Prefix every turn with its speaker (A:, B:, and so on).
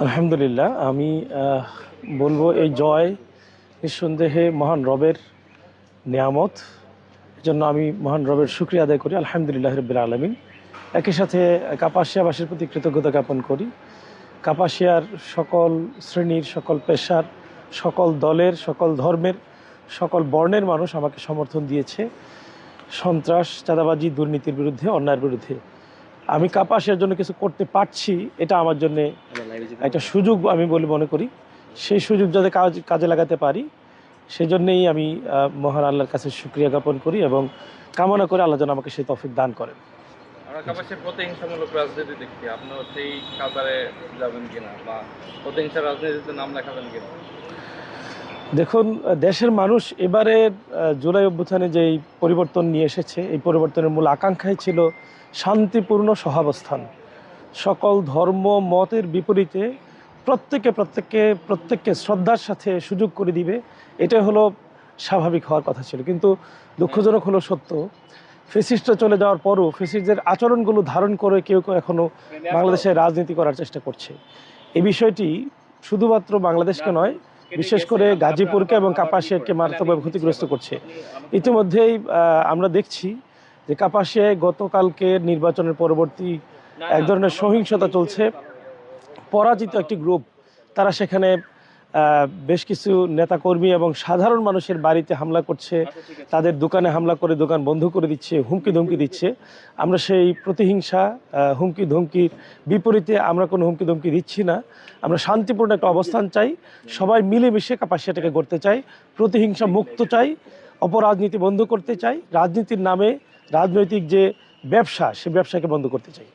A: আলহামদুলিল্লাহ। আমি বলবো এই জয় নিঃসন্দেহে মহান রবের নিয়ামত। এজন্য আমি মহান রবের শুকরিয়া আদায় করি, আলহামদুলিল্লাহ রাব্বিল আলামিন। একই সাথে কাপাসিয়াবাসীর প্রতি কৃতজ্ঞতা জ্ঞাপন করি। কাপাসিয়ার সকল শ্রেণীর, সকল পেশার, সকল দলের, সকল ধর্মের, সকল বর্ণের মানুষ আমাকে সমর্থন দিয়েছে সন্ত্রাস, চাঁদাবাজি, দুর্নীতির বিরুদ্ধে, অন্যায়ের বিরুদ্ধে। আমি কাপাসিয়ার জন্য কিছু করতে পারছি, এটা আমার জন্যে একটা সুযোগ আমি বলে মনে করি। সেই সুযোগ যাতে কাজে লাগাতে পারি, সেজন্যেই আমি মহান আল্লাহর কাছে শুকরিয়া জ্ঞাপন করি এবং কামনা করে আল্লাহ যেন আমাকে সেই তৌফিক দান করেন।
B: আমরা কাপাসিয়ার প্রতিহিংসামূলক রাজনীতি দেখছি, আপনারা সেই কাতারে যাবেন কিনা বা প্রতিহিংসা রাজনীতিতে নাম লেখাবেন কিনা?
A: দেখুন, দেশের মানুষ এবারে জুলাই অভ্যুত্থানে যেই পরিবর্তন নিয়ে এসেছে, এই পরিবর্তনের মূল আকাঙ্ক্ষাই ছিল শান্তিপূর্ণ সহাবস্থান। সকল ধর্ম মতের বিপরীতে প্রত্যেককে শ্রদ্ধার সাথে সুযোগ করে দিবে, এটাই হলো স্বাভাবিক হওয়ার কথা ছিল। কিন্তু দুঃখজনক হলো সত্য, ফেসিস্টরা চলে যাওয়ার পরও ফেসিস্টদের আচরণগুলো ধারণ করে কেউ কেউ এখনও বাংলাদেশে রাজনীতি করার চেষ্টা করছে। এই বিষয়টি শুধুমাত্র বাংলাদেশকে নয়, বিশেষ করে গাজীপুরকে এবং কাপাসিয়াকে মারাত্মকভাবে ক্ষতিগ্রস্ত করছে। ইতিমধ্যেই আমরা দেখছি যে কাপাসিয়ায় গতকালকে নির্বাচনের পরবর্তী এক ধরনের সহিংসতা চলছে। পরাজিত একটি গ্রুপ, তারা সেখানে বেশ কিছু নেতাকর্মী এবং সাধারণ মানুষের বাড়িতে হামলা করছে, তাদের দোকানে হামলা করে দোকান বন্ধ করে দিচ্ছে, হুমকি ধমকি দিচ্ছে। আমরা সেই প্রতিহিংসা, হুমকি ধমকির বিপরীতে আমরা কোনো হুমকি ধমকি দিচ্ছি না। আমরা শান্তিপূর্ণ একটা অবস্থান চাই, সবাই মিলেমিশে কাপাসিয়াটাকে গড়তে চাই, প্রতিহিংসা মুক্ত চাই, অপরাজনীতি বন্ধ করতে চাই, রাজনীতির নামে রাজনৈতিক যে ব্যবসা, সে ব্যবসাকে বন্ধ করতে চাই।